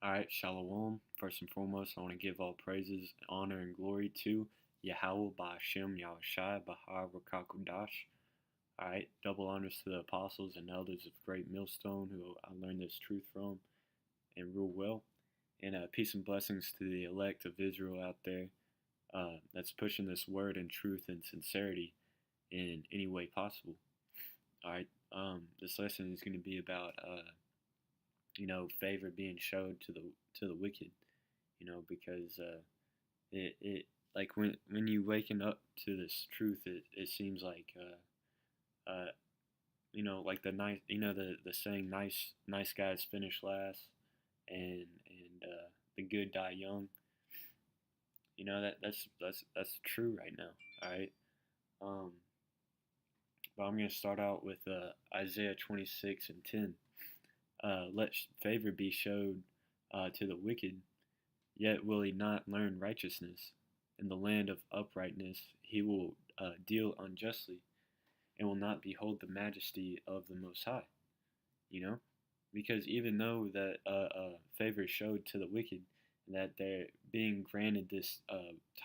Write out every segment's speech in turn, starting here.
Alright, Shalom. First and foremost, I want to give all praises, honor, and glory to Yahweh Ba'ashem Yahushai Bahar Rakakudash. Alright, double honors to the apostles and elders of Great Millstone who I learned this truth from and rule well. And peace and blessings to the elect of Israel out there that's pushing this word and truth and sincerity in any way possible. Alright, this lesson is going to be about favor being showed to the wicked, because it like when you waking up to this truth, it seems like like the nice, the saying, nice guys finish last, and the good die young. That's true right now. All right. Um, but I'm gonna start out with Isaiah 26:10. Let favor be showed to the wicked, yet will he not learn righteousness. In the land of uprightness he will deal unjustly, and will not behold the majesty of the Most High. You know, because even though that favor is showed to the wicked, that they're being granted this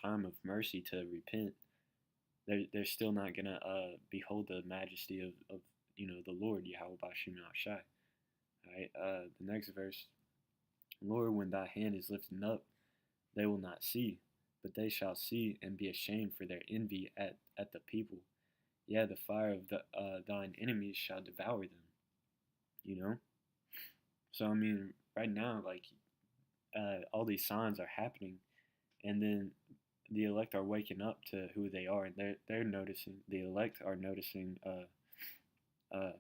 time of mercy to repent, they're still not gonna behold the majesty of the Lord Yahweh Bashim Shai. Alright, the next verse. Lord, when thy hand is lifted up, they will not see, but they shall see and be ashamed for their envy at the people. Yeah, the fire of thine enemies shall devour them. So I mean, right now, like all these signs are happening, and then the elect are waking up to who they are, and they're noticing. The elect are noticing uh,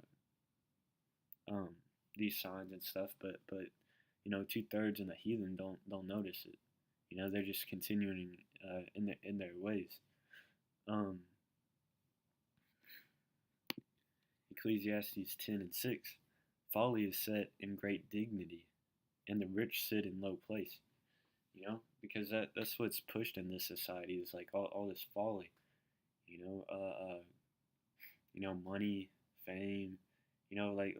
um, these signs and stuff, but 2/3 of the heathen don't notice it. They're just continuing in their ways. Ecclesiastes 10:6. Folly is set in great dignity, and the rich sit in low place. Because that's what's pushed in this society is like all this folly. You know, uh, uh, money, fame. You know, like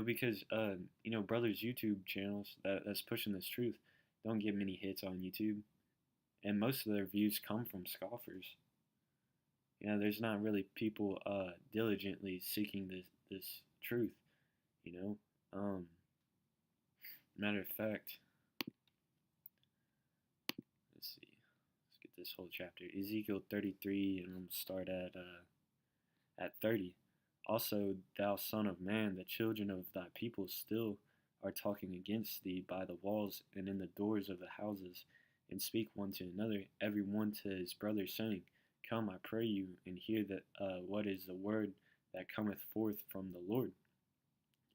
because brothers YouTube channels that's pushing this truth don't get many hits on YouTube, and most of their views come from scoffers. There's not really people diligently seeking this truth. You know, matter of fact, let's see, let's get this whole chapter. Ezekiel 33, and I'm gonna start at 30. Also, thou son of man, the children of thy people still are talking against thee by the walls and in the doors of the houses, and speak one to another, every one to his brother, saying, Come, I pray you, and hear that what is the word that cometh forth from the Lord.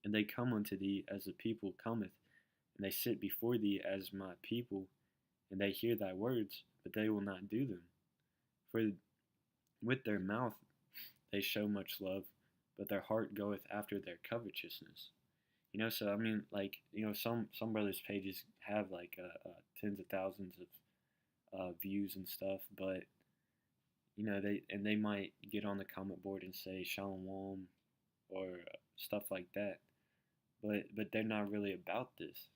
And they come unto thee as the people cometh, and they sit before thee as my people, and they hear thy words, but they will not do them. For with their mouth they show much love, but their heart goeth after their covetousness. So I mean, like, some brothers' pages have like tens of thousands of views and stuff, but they might get on the comment board and say Shalom or stuff like that, but they're not really about this.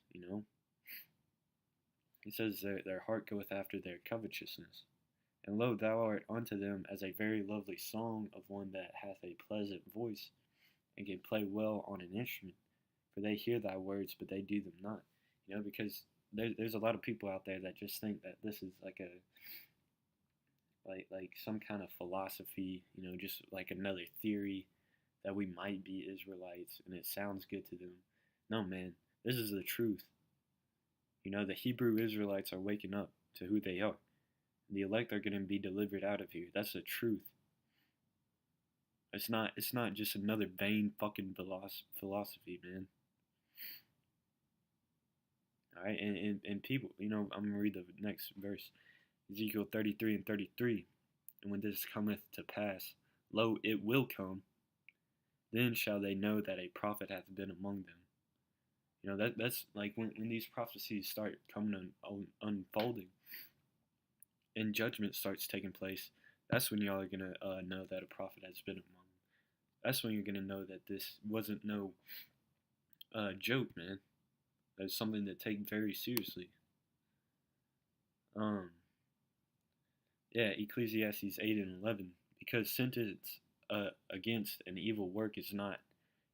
It says their heart goeth after their covetousness. And lo, thou art unto them as a very lovely song of one that hath a pleasant voice, and can play well on an instrument. For they hear thy words, but they do them not. Because there's a lot of people out there that just think that this is like some kind of philosophy, just like another theory that we might be Israelites, and it sounds good to them. No, man, this is the truth. The Hebrew Israelites are waking up to who they are. The elect are going to be delivered out of here. That's the truth. It's not just another vain fucking philosophy, man. All right, and people, I'm gonna read the next verse, Ezekiel 33:33. And when this cometh to pass, lo, it will come. Then shall they know that a prophet hath been among them. That's like when these prophecies start coming unfolding, and judgment starts taking place. That's when y'all are gonna know that a prophet has been among them. That's when you're gonna know that this wasn't no joke, man. That's something to take very seriously. Um, yeah, Ecclesiastes 8 and 11. Because sentence against an evil work is not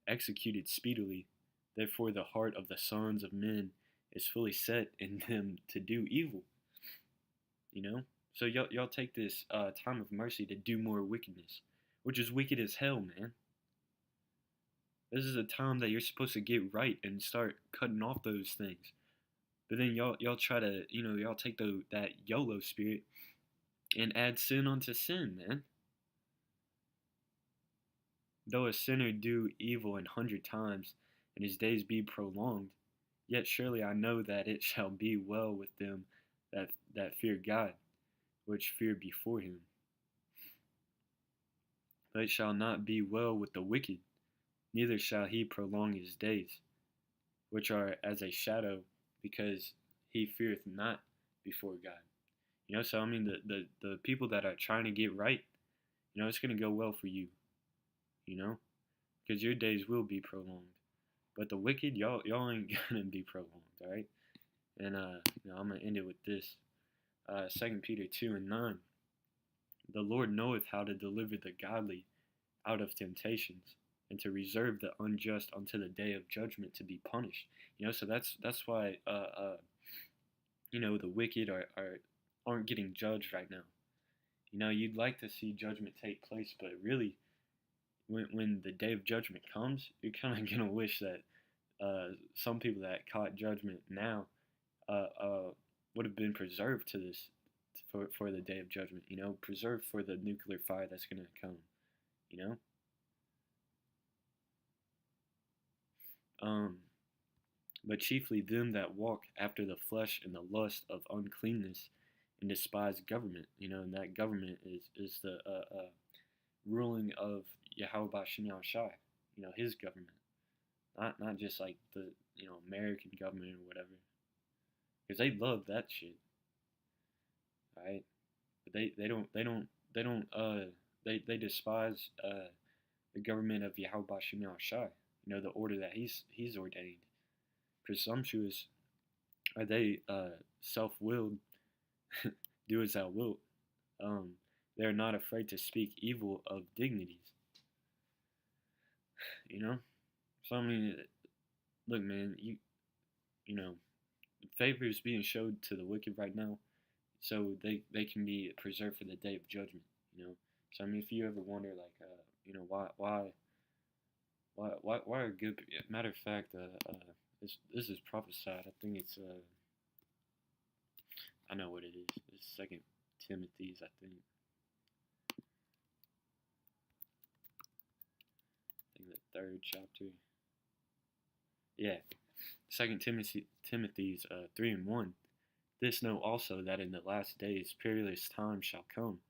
executed speedily, therefore the heart of the sons of men is fully set in them to do evil. You know? So y'all take this time of mercy to do more wickedness, which is wicked as hell, man. This is a time that you're supposed to get right and start cutting off those things. But then y'all try to, y'all take that YOLO spirit and add sin onto sin, man. Though a sinner do evil 100 times, and his days be prolonged, yet surely I know that it shall be well with them that fear God, which fear before him. But it shall not be well with the wicked, neither shall he prolong his days, which are as a shadow, because he feareth not before God. So I mean, the people that are trying to get right, it's going to go well for you, because your days will be prolonged. But the wicked, y'all ain't going to be prolonged, all right? And I'm going to end it with this. 2 Peter 2 and 9. The Lord knoweth how to deliver the godly out of temptations, and to reserve the unjust unto the day of judgment to be punished. So that's why the wicked aren't getting judged right now. You'd like to see judgment take place, but really, when the day of judgment comes, you're kind of gonna wish that some people that caught judgment now would have been preserved to this for the day of judgment. Preserved for the nuclear fire that's gonna come. But chiefly them that walk after the flesh and the lust of uncleanness, and despise government. And that government is the ruling of Yahweh Shem Shai. His government, not just like the American government or whatever, because they love that shit, right? But they despise the government of Yahweh Shem Shai. The order that he's ordained. Presumptuous are they, self-willed, do as thou wilt. They are not afraid to speak evil of dignities. So I mean, look, man, favor is being showed to the wicked right now, so they can be preserved for the day of judgment. So I mean, if you ever wonder, like, why are good? Matter of fact, this is prophesied. I think it's I know what it is. It's 2 Timothy's, I think. The 3rd chapter. Yeah, 2 Timothy's 3 and 1. This know also that in the last days perilous times shall come.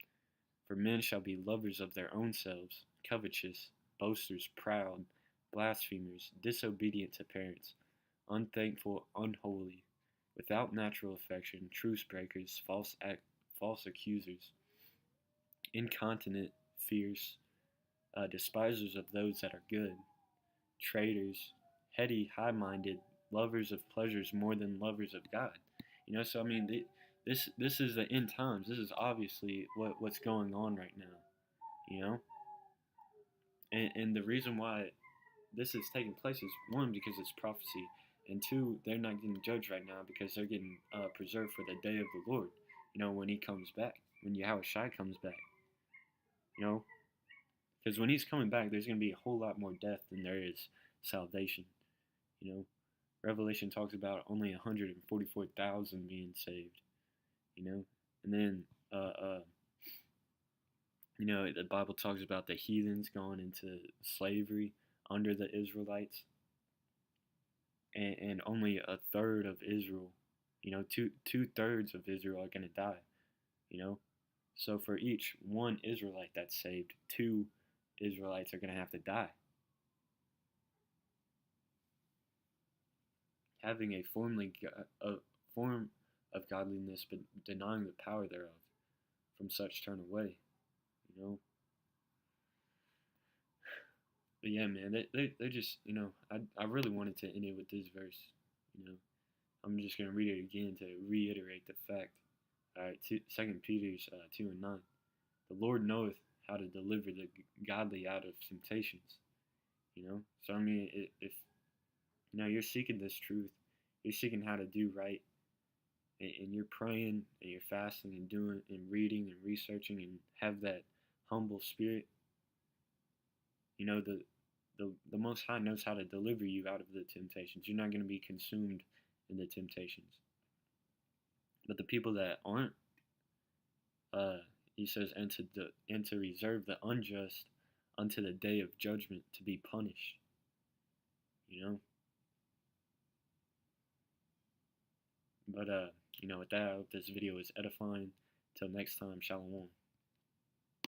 For men shall be lovers of their own selves, covetous, boasters, proud, blasphemers, disobedient to parents, unthankful, unholy, without natural affection, truce breakers, false accusers, incontinent, fierce, despisers of those that are good, traitors, heady, high-minded, lovers of pleasures more than lovers of God. So I mean, this is the end times. This is obviously what's going on right now. And the reason why this is taking place is, one, because it's prophecy, and two, they're not getting judged right now because they're getting preserved for the day of the Lord. When He comes back, when Yahweh Shai comes back. Because when He's coming back, there's going to be a whole lot more death than there is salvation. Revelation talks about only 144,000 being saved. And then the Bible talks about the heathens going into slavery under the Israelites, and only a third of Israel, two-thirds of Israel are going to die. So for each one Israelite that's saved, 2 Israelites are going to have to die. Having a form of godliness, but denying the power thereof, from such turn away. But yeah, man, they just, I really wanted to end it with this verse. You know, I'm just gonna read it again to reiterate the fact. All right, 2 Peter's 2:9. The Lord knoweth how to deliver the godly out of temptations. So I mean, if you're seeking this truth, you're seeking how to do right, and you're praying and you're fasting and doing and reading and researching and have that humble spirit, the Most High knows how to deliver you out of the temptations. You're not going to be consumed in the temptations. But the people that aren't, uh, he says, and to reserve the unjust unto the day of judgment to be punished. You know. But with that, I hope this video is edifying. Till next time, shalom.